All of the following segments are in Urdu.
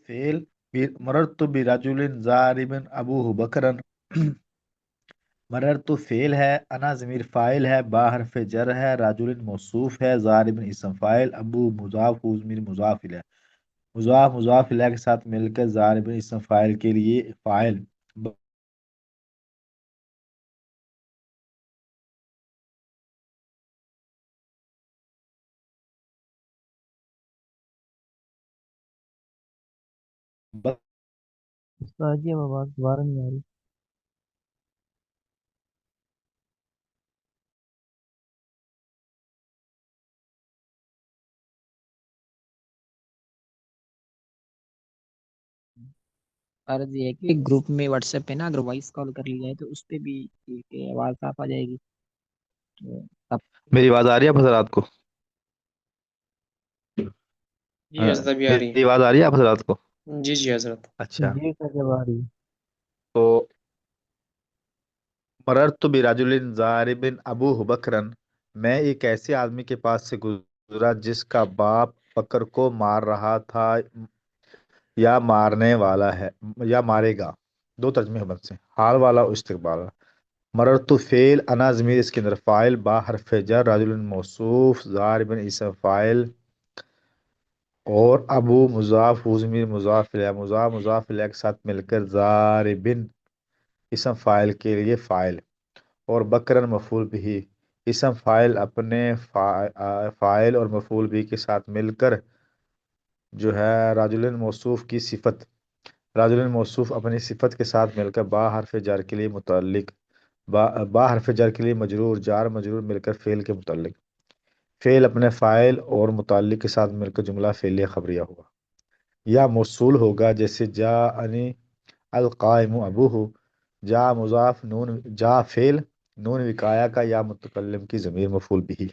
فعل مررت برجل ضارب ابوه بکرا مررت فعل ہے، انا ضمیر فاعل ہے، با حرف جر ہے، رجل موصوف ہے، ضارب اسم فاعل، ابو مضاف ہو ضمیر مضاف الیہ، مضاف الیہ کے ساتھ مل کر ضارب اسم فاعل کے لیے فاعل ب- استاد جی اب آواز دوبارہ نہیں آ رہی۔ عرض یہ ہے کہ گروپ میں واٹس ایپ پہ نا اگر وائس کال کر لی جائے تو اس پہ بھی ٹھیک ہے، آواز صاف آ جائے گی تو اب میری آواز آ رہی ہے آپ حضرات کو؟ جی حضرت ابھی آ رہی میری آواز آ رہی ہے آپ حضرات کو؟ ہے، جی جی حضرت۔ اچھا، جی سر جب آ رہی ہے۔ تو مررت برجل ضارب ابوہ بکرا، میں ایک ایسے آدمی کے پاس سے گزرا جس کا باپ بکر کو مار رہا تھا یا مارنے والا ہے یا مارے گا۔ دو ترجمے ہیں بن سے، حال والا اور استقبال والا۔ مررت فعل، انا ضمیر اس کے اندر فاعل، با حرف جر، رجل موصوف، ضارب اسم فاعل، اور ابو مضاف ہو ضمیر مضاف الیہ، مضاف الیہ کے ساتھ مل کر ضاربن اسم فاعل کے لیے فاعل، اور بکرن مفعول بھی، اسم فاعل اپنے فاعل اور مفعول بھی کے ساتھ مل کر جو ہے راجل موصوف کی صفت، راجل موصوف اپنی صفت کے ساتھ مل کر با حرف جر کے لیے متعلق، با حرف جر کے لیے مجرور، جار مجرور مل کر فعل کے متعلق، فعل اپنے فاعل اور متعلق کے ساتھ مل کر جملہ فعلیہ خبریہ ہوگا یا موصول ہوگا، جیسے جا انی القائم ابوہ، جا مضاف، نون جا فعل، نون وقایا کا یا متکلم کی ضمیر مفعول بھی،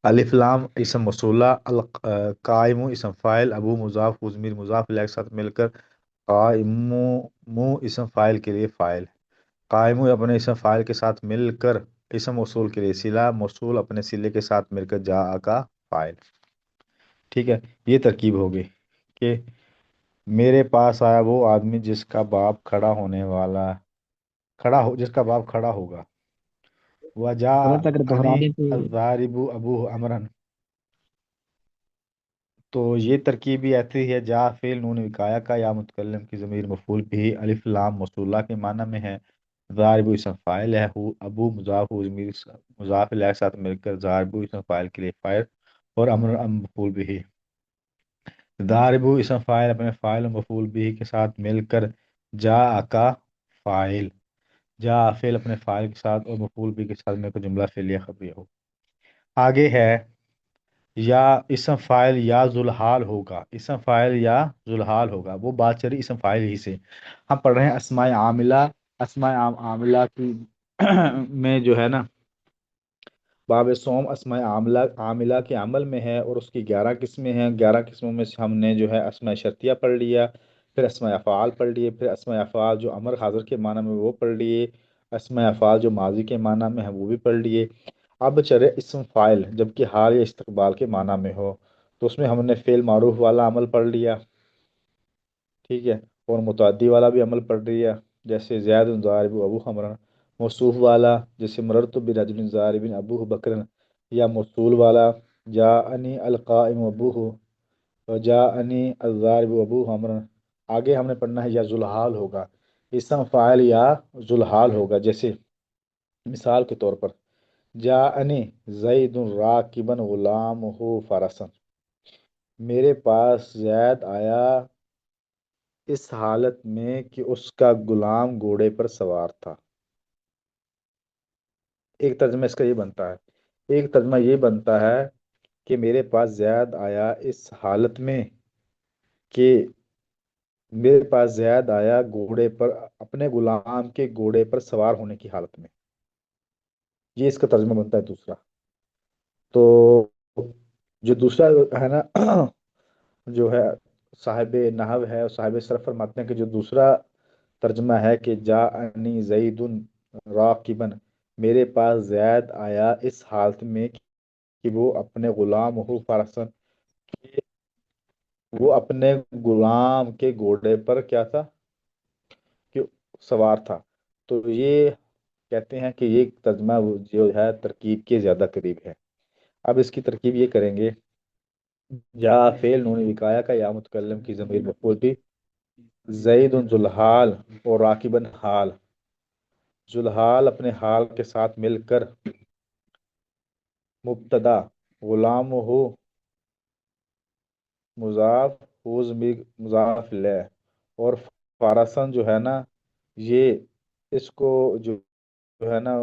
الف لام اسم موصولہ، القائم اسم فاعل، ابو مضاف و ضمیر مضاف الیہ کے ساتھ مل کر قائم اسم فاعل کے لیے فاعل، قائم اپنے اسم فاعل کے ساتھ مل کر اسم موصول کے لیے صلہ، موصول اپنے صلے کے ساتھ مل کر جا کا فاعل۔ ٹھیک ہے، یہ ترکیب ہوگی کہ میرے پاس آیا وہ آدمی جس کا باپ کھڑا ہونے والا، جس کا باپ کھڑا ہوگا، حضرت اگر وجاءنی دہرا دیں تو الضارب ابوہ امرا، تو یہ ترکیب بھی ایسی ہے، جا فعل نون وقایا کا یا متکلم کی ضمیر مفعول بھی، الف لام موصولہ کے معنی میں ہے، ضارب اسم فاعل ہے، ہو ابو مضاف و ضمیر مضاف الیہ کے ساتھ مل کر ضارب اسم فاعل کے لیے فاعل، اور امر مفعول بھی، ضارب اسم فاعل اپنے فاعل و مفعول بھی کے ساتھ مل کر جا کا فاعل، جا فعل اپنے فاعل کے ساتھ اور مفعول بھی کے ساتھ مل کر جملہ فعلیہ خبریہ ہو۔ آگے ہے یا اسم فاعل یا ذوالحال ہوگا، اسم فاعل یا ذوالحال ہوگا، وہ بات چلی اسم فاعل ہی سے، ہم پڑھ رہے ہیں اسماء عاملہ، اسماء عاملہ کی میں جو ہے نا باب سوم اسماء عاملہ کے عمل میں ہے، اور اس کی 11 قسمیں ہیں، 11 قسموں میں سے ہم نے جو ہے اسماء شرطیہ پڑھ لیا، پھر اسماء افعال پڑھ لیے، پھر اسماء افعال جو امر حاضر کے معنی میں وہ پڑھ لیے، اسماء افعال جو ماضی کے معنی میں ہیں وہ بھی پڑھ لیے۔ اب چلے اسم فاعل جبکہ حال یا استقبال کے معنی میں ہو، تو اس میں ہم نے فعل معروف والا عمل پڑھ لیا، ٹھیک ہے، اور متعدی والا بھی عمل پڑھ لیا، جیسے زید ضارب ابو حمران، موصوف والا جیسے مررت برجل ضارب ابوہ بکرن، یا موصول والا جاءنی القائم ابوہ وجاءنی الضارب ابوہ حمران۔ آگے ہم نے پڑھنا ہے یا ذوالحال ہوگا، اسم فاعل یا ذوالحال ہوگا، جیسے مثال کے طور پر جاءنی زید راکبا غلامہ فرسا، میرے پاس زید آیا اس حالت میں کہ اس کا غلام گھوڑے پر سوار تھا۔ ایک ترجمہ اس کا یہ بنتا ہے، ایک ترجمہ یہ بنتا ہے کہ میرے پاس زید آیا اس حالت میں کہ میرے پاس زید آیا گھوڑے پر، اپنے غلام کے گھوڑے پر سوار ہونے کی حالت میں، یہ اس کا ترجمہ بنتا ہے دوسرا۔ تو جو دوسرا ہے نا جو ہے صاحب نحو ہے اور صاحب صرف فرماتے ہیں کہ جو دوسرا ترجمہ ہے کہ جاءنی زید راکبن، میرے پاس زید آیا اس حالت میں کہ وہ اپنے غلام ہو فرسن وہ اپنے غلام کے گھوڑے پر کیا تھا کہ سوار تھا۔ تو یہ کہتے ہیں کہ یہ ترجمہ جو ہے ترکیب کے زیادہ قریب ہے۔ اب اس کی ترکیب یہ کریں گے، یا فعل نون وقایا کا یا متکلم کی ضمیر مفعول بھی، زید ذوالحال اور راکبن حال، ذوالحال اپنے حال کے ساتھ مل کر مبتدا، غلام ہو مضاف، ہو ضمیر مضاف لے، اور فارسن جو ہے نا، یہ اس کو جو ہے نا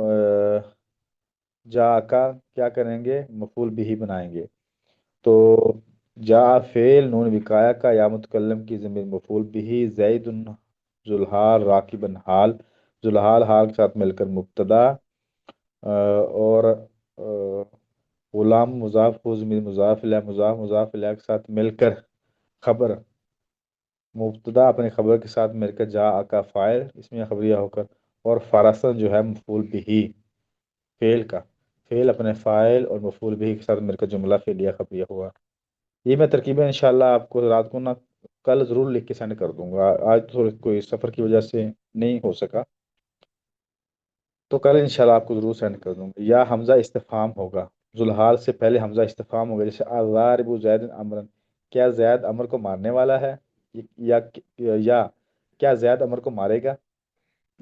جا کا کیا کریں گے، مفعول بھی بنائیں گے۔ تو جا فعل نون وقایا کا یا متکلم کی ضمیر مفعول بھی، زید ذوالحال راکبن حال، ذوالحال حال کے ساتھ مل کر مبتدا، اور غلام مضاف ہو ضمیر مضاف الیہ کے ساتھ مل کر خبر، مبتدا اپنے خبر کے ساتھ مل کر جا کا فاعل اس میں خبریہ ہو کر، اور فرسن جو ہے مفعول بھی، فعل کا، فعل اپنے فاعل اور مفعول بھی کے ساتھ مل کر جملہ فعلیہ خبریہ ہوا۔ یہ میں ترکیبیں انشاءاللہ آپ کو رات کو نہ کل ضرور لکھ کے سینڈ کر دوں گا، آج تھوڑی کوئی سفر کی وجہ سے نہیں ہو سکا، تو کل انشاءاللہ آپ کو ضرور سینڈ کر دوں گا۔ یا حمزہ استفہام ہوگا، ذوالحال سے پہلے حمزہ استفہام ہوگا، جیسے الضارب زید امرن، کیا زید امر کو مارنے والا ہے، یا یا کیا زید امر کو مارے گا۔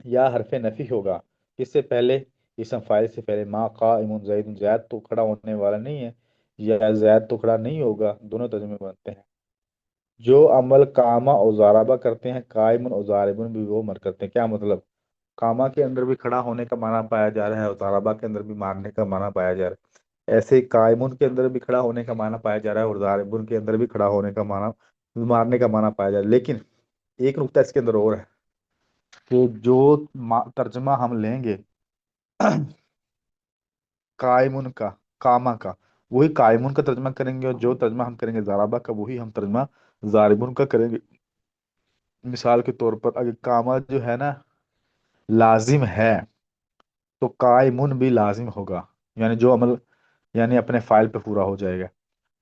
یا حرف نفی ہوگا، کس سے پہلے، اسم فاعل سے پہلے، ما قائم زید، زید تو کھڑا ہونے والا نہیں ہے، یا زید تو کھڑا نہیں ہوگا، دونوں ترجمے بنتے ہیں۔ جو عمل کاما اور ضاربہ کرتے ہیں، قائم اور ضاربن بھی وہ عمل کرتے ہیں۔ کیا مطلب، کاما کے اندر بھی کھڑا ہونے کا معنی پایا جا رہا ہے اور ضربہ کے اندر بھی مارنے کا معنی پایا جا رہا ہے، ایسے ہی قائمون کے اندر بھی کھڑا ہونے کا معنی پایا جا رہا ہے اور ضاربون کے اندر بھی کھڑا ہونے کا معنی، مارنے کا معنی پایا جا رہا ہے۔ لیکن ایک نقطہ اس کے اندر اور ہے کہ جو ترجمہ ہم لیں گے قائمون کا، کاما کا، وہی قائمون کا ترجمہ کریں گے، اور جو ترجمہ ہم کریں گے ضربہ کا وہی ہم ترجمہ ضاربون کا کریں گے۔ مثال کے طور پر اگر کاما جو ہے نا لازم ہے تو قائمون بھی لازم ہوگا، یعنی جو عمل یعنی اپنے فائل پہ پورا ہو جائے گا،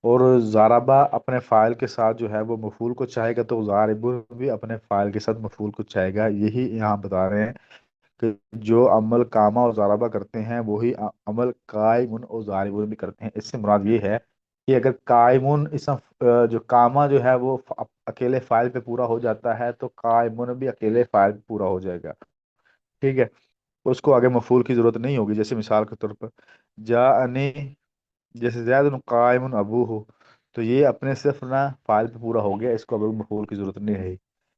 اور ضاربہ اپنے فائل کے ساتھ جو ہے وہ مفعول کو چاہے گا، تو ضاربون بھی اپنے فائل کے ساتھ مفعول کو چاہے گا۔ یہی یہاں بتا رہے ہیں کہ جو عمل کاما اور ضربہ کرتے ہیں وہی عمل قائمون اور ضاربون بھی کرتے ہیں۔ اس سے مراد یہ ہے کہ اگر قائمون اسم جو کاما جو ہے وہ اکیلے فائل پہ پورا ہو جاتا ہے تو قائمون بھی اکیلے فائل پہ پورا ہو جائے گا، ٹھیک ہے، اس کو آگے مفعول کی ضرورت نہیں ہوگی۔ جیسے مثال کے طور پر جاءنی، جیسے زید قائم ابو ہو، تو یہ اپنے صرف نہ فائل پہ پورا ہو گیا، اس کو اب مفعول کی ضرورت نہیں رہی۔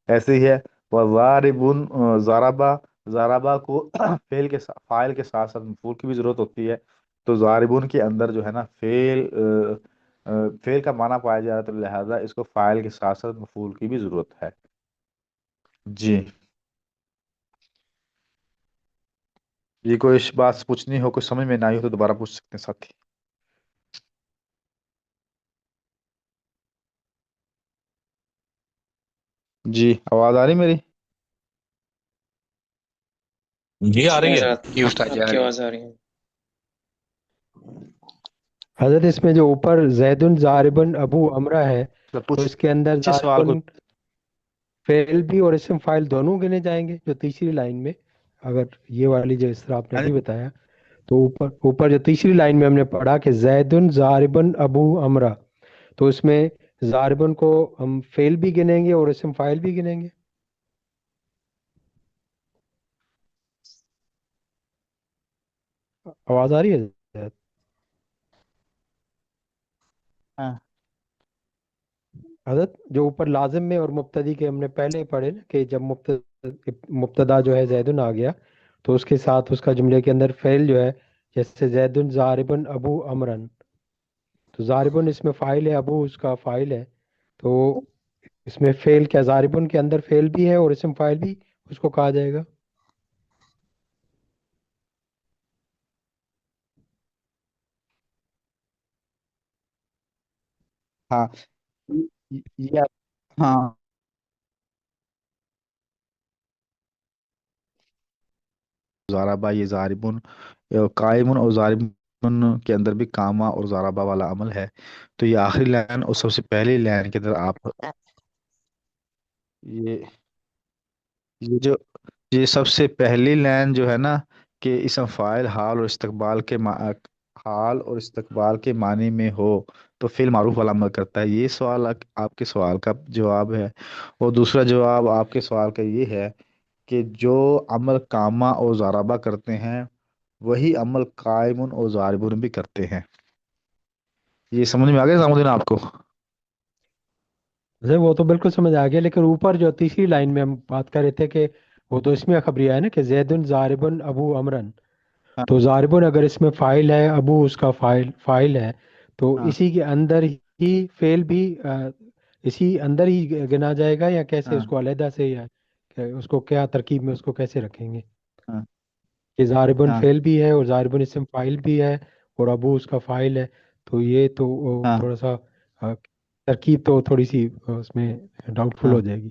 ایسے ہی ہے وَضَارِبٌ، ضربہ، ضربہ کو فعل کے فاعل کے ساتھ ساتھ مفعول کی بھی ضرورت ہوتی ہے، تو ضاربون کے اندر جو ہے نا فعل کا معنی پایا جا رہا ہے، تو لہذا اس کو فاعل کے ساتھ ساتھ مفعول کی بھی ضرورت ہے۔ جی، یہ کوئی بات پوچھنی ہو، کوئی سمجھ میں نہ آئی ہو تو دوبارہ پوچھ سکتے ہیں ساتھی۔ جی، آواز آ رہی میری؟ جی آ جی رہی ہے۔ حضرت جی استاد جی، آپ آ کی رہی ہے۔ آواز آ رہی ہے۔ حضرت اس میں جو اوپر زیدن زاربن ابو امرہ ہے، تو تو اس کے اندر اچھے سوال کو زاربن فعل بھی اور اسم فاعل دونوں گنے جائیں گے جو تیسری لائن میں، اگر یہ والی جو اس طرح آپ نے ابھی بتایا، تو اوپر جو تیسری لائن میں ہم نے پڑھا کہ زیدن زاربن ابو امرہ، تو اس میں زاربن کو ہم فعل بھی گنیں گے اور اسم فاعل بھی گنیں گے۔ آواز آ رہی ہے حضرت؟ ہاں، حضرت جو اوپر لازم میں اور مبتدی کے ہم نے پہلے ہی پڑھے نا کہ جب مبتدا جو ہے زیدن آ گیا تو اس کے ساتھ اس کا جملے کے اندر فعل جو ہے، جیسے زیدن زاربن ابو امرن، تو زاربن اس میں فاعل ہے، ابو اس کا فاعل ہے، تو اس میں فعل کیا زاربن کے اندر فعل بھی ہے اور اسم فاعل بھی اس کو کہا جائے گا؟ ہاں، یہ ہاں ضربہ، یہ ضاربن، قائمن اور ضارب ان کے اندر بھی کاما اور ضربہ والا عمل ہے. تو یہ آخری لائن اور سب سے پہلی لائن کے اندر آپ یہ یہ جو یہ سب سے پہلی لائن جو ہے نا کہ اسم فاعل حال اور استقبال کے معنی میں ہو تو فعل معروف والا عمل کرتا ہے. یہ سوال آپ کے سوال کا جواب ہے. اور دوسرا جواب آپ کے سوال کا یہ ہے کہ جو عمل کاما اور ضربہ کرتے ہیں وہی عمل قائم اور ضاربون بھی کرتے ہیں. یہ سمجھ میں آ گیا نظام الدین آپ کو؟ وہ تو بالکل سمجھ آ گیا، لیکن اوپر جو تیسری لائن میں ہم بات کر رہے تھے کہ وہ تو اس میں خبریہ ہے نا کہ زیدن ضاربن ابو امرن. ہاں تو ضاربن اگر اس میں فائل ہے، ابو اس کا فائل ہے، تو ہاں اسی کے اندر ہی فعل بھی اسی اندر ہی گنا جائے گا، یا کیسے ہاں اس کو علیحدہ سے، یا کہ اس کو کیا ترکیب میں اس کو کیسے رکھیں گے ہاں کہ ضاربن ہاں فعل بھی ہے اور ضاربن اسم فائل بھی ہے اور ابو اس کا فائل ہے. تو یہ تو ہاں تھوڑا سا ترکیب تو تھوڑی سی اس میں ڈاؤٹ فل ہاں ہو جائے گی.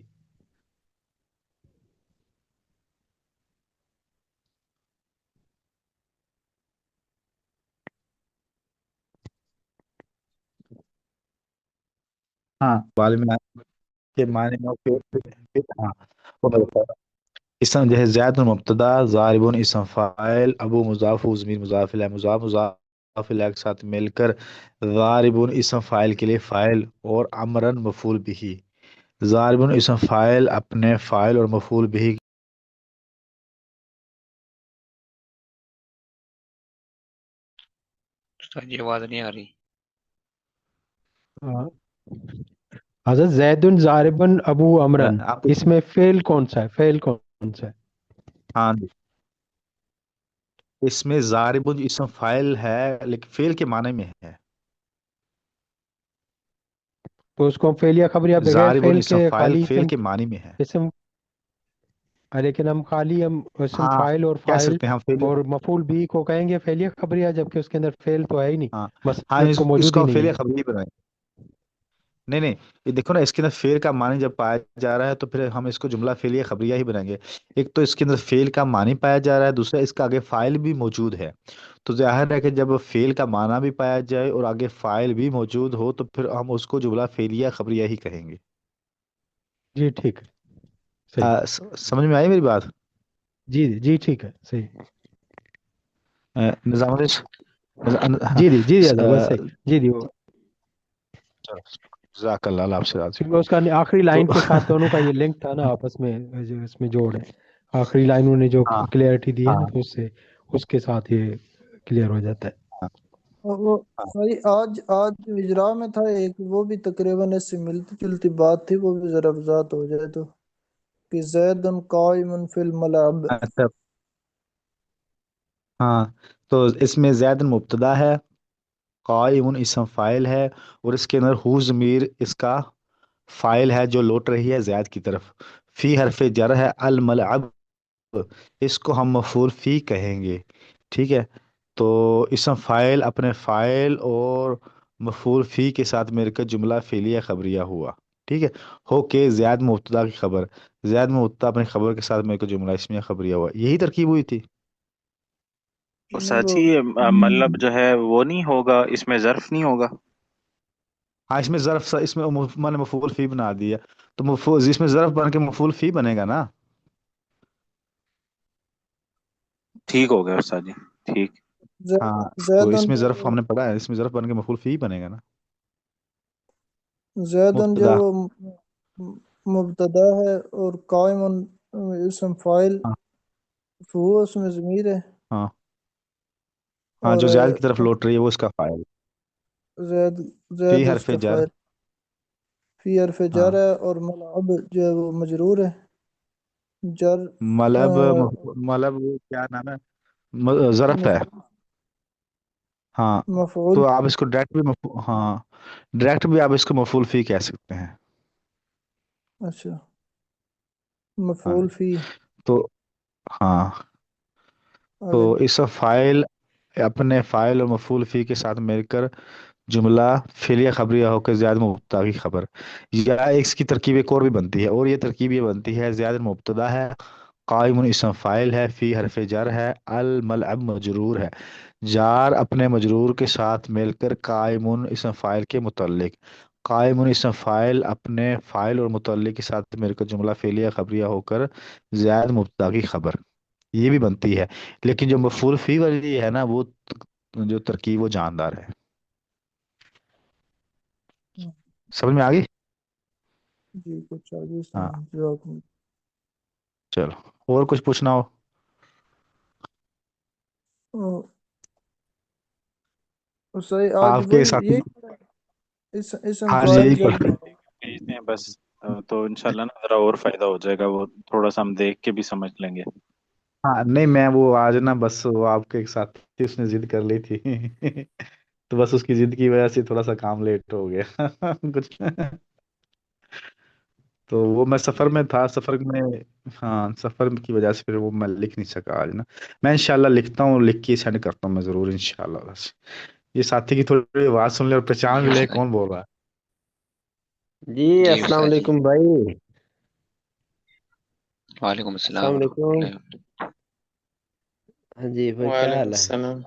ہاں بال میں کے معنی میں ہاں وہ میں بتا رہا ہوں. اسم جیسے زید المبتدا ضاربون اسم فاعل ابو مضاف و ضمیر مضاف الیہ مضاف الیہ کے ساتھ مل کر ضاربون اسم فاعل کے لیے فاعل اور امرن مفعول بھی. ضاربون اسم فاعل اپنے فاعل اور مفعول بھی سر یہ آواز نہیں آ رہی. ہاں. حضرت زید ضاربن ابو امرن، آپ اس میں فعل کون سا ہے؟ فعل کون سا ہے؟ ہاں اس میں ضاربون اسم فاعل ہے لیکن فعل کے معنی میں ہے. تو اس کو ہم فعل یا خبر یا بغیر ضاربون فعل اسم کے فاعل خالی فعل کے معنی میں ہے. اسم لیکن ہم خالی ہم اسم ہاں فاعل اور کہہ فاعل سکتے ہیں ہم فعل. اور مفعول بھی کو کہیں گے فعل یا خبریہ، جبکہ اس کے اندر فعل تو ہے ہی نہیں، ہاں ہاں مصدر تو اس موجود کو ہی ہم نہیں فعل ہے. خبری بنائیں. نہیں نہیں یہ دیکھو نا اس کے اندر فعل کا معنی جب پایا جا رہا ہے تو پھر ہم اس کو جملہ فعلیہ خبریہ ہی بنائیں گے. ایک تو اس کے اندر فعل کا معنی پایا جا رہا ہے، دوسرا اس کا آگے فاعل بھی موجود ہے. تو ظاہر ہے کہ جب فعل کا معنی بھی پایا جائے اور آگے فاعل بھی موجود ہو تو پھر ہم اس کو جملہ فعلیہ خبریہ ہی کہیں گے. جی ٹھیک ہے، صحیح. سمجھ میں آئی میری بات؟ جی جی ٹھیک ہے، صحیح. نظام جی جی جی حضرت بس صحیح. جی جی جزاک اللہ اللہ آپ سے راضی کیونکہ اس کا آخری تو لائن کے ساتھ دونوں کا یہ لنک تھا نا آپس میں، جو اس میں جوڑ ہے، آخری لائن انہوں نے جو ہاں کلیئرٹی دی ہے نا، ہاں تو اس کے ساتھ یہ کلیئر ہو جاتا ہے. ہاں اور وہ ہاں بھائی آج جو اجراء میں تھا ایک، وہ بھی تقریباً اس سے ملتی جلتی بات تھی، وہ بھی ذرا وضاحت ہو جائے تو، کہ زید قائم فی الملعب. اچھا ہاں تو اس میں زید مبتدا ہے، قائم اسم فاعل ہے اور اس کے اندر ہو ضمیر اس کا فاعل ہے جو لوٹ رہی ہے زید کی طرف. فی حرف جر ہے، الملعب اس کو ہم مفعول فی کہیں گے. ٹھیک ہے. تو اسم فاعل اپنے فاعل اور مفعول فی کے ساتھ مل کر جملہ فعلیہ خبریہ ہوا. ٹھیک ہے. ہو کہ زید مبتدا کی خبر، زید مبتدا اپنی خبر کے ساتھ مل کر جملہ اسمیہ خبریہ ہوا. یہی ترکیب ہوئی تھی. نہیں سچی وہ مطلب جو ہے وہ نہیں ہوگا، اس میں ظرف نہیں ہوگا. ہاں اس میں ظرف اس میں میں نے مفعول فی بنا دیا تو مفعول اس میں ظرف بن کے مفعول فی بنے گا نا. ٹھیک ہو گیا استاد جی، ٹھیک. ہاں تو زید اس میں ظرف ہم نے پڑھا ہے، اس میں ظرف بن کے مفعول فی بنے گا نا. زید جو مبتدا مبتدا ہے اور قائم اسم فاعل، ہاں وہ اس میں ضمیر ہے، ہاں ہاں اور جو زائد کی طرف لوٹ رہی ہے وہ اس کا فاعل. زید فی زید اس حرف کا جر. فاعل، فی حرف ہاں جر ہے، اور ملعب جو ہے وہ مجرور ہے. جر ملب ملب وہ کیا نام ہے، ظرف ہے. ہاں مفعول. تو آپ اس کو ڈائریکٹ بھی ہاں ڈائریکٹ بھی آپ اس کو مفعول فی کہہ سکتے ہیں. اچھا، ہاں مفعول فی. تو ہاں تو آگے. اس فائل اپنے فائل اور مفعول فی کے ساتھ مل کر جملہ فعلیہ خبریہ ہو کے زیادہ مبتدا کی خبر. یا اس کی ترکیب ایک اور بھی بنتی ہے، اور یہ ترکیب یہ بنتی ہے زیادہ مبتدا ہے، قائم اسم فاعل ہے، فی حرف جر ہے، الملعب مجرور ہے. جار اپنے مجرور کے ساتھ مل کر قائمن اسم فاعل کے متعلق، قائمن اسم فاعل اپنے فاعل اور متعلق کے ساتھ مل کر جملہ فعلیہ خبریہ ہو کر زائد مبتدا کی خبر، یہ بھی بنتی ہے، لیکن جو مفعول فی والی ہے نا وہ جو ترکیب وہ جاندار ہے۔ سمجھ میں آ گئی؟ جی کچھ آگے ہاں جزاکم چلو، اور کچھ پوچھنا ہو؟ اللہ۔ صحیح آج آپ کے وہی ساتھ، یہی اسم ہاں فاعل یہی جب بھیجتے ہیں بس، تو انشاءاللہ نا ذرا اور فائدہ ہو جائے گا، وہ تھوڑا سا ہم دیکھ کے بھی سمجھ لیں گے۔ ہاں نہیں میں وہ آج نا بس وہ آپ کے ایک ساتھی اس نے ضد کر لی تھی تو بس اس کی ضد کی وجہ سے تھوڑا سا کام لیٹ ہو گیا کچھ، تو وہ میں سفر میں تھا، سفر میں، ہاں سفر کی وجہ سے پھر وہ میں لکھ نہیں سکا آج نا۔ میں انشاءاللہ لکھتا ہوں، لکھ کے سینڈ کرتا ہوں میں ضرور انشاءاللہ بس۔ یہ ساتھی کی تھوڑی آواز سن لے اور پہچان بھی لے کون بول رہا ہے۔ جی جی السلام استاد جی، علیکم بھائی۔ وعلیکم السلام السلام ورحمۃ علیکم۔ اللہ۔ ہاں جی بھائی کیا وعلیکم حال ہے؟ السلام۔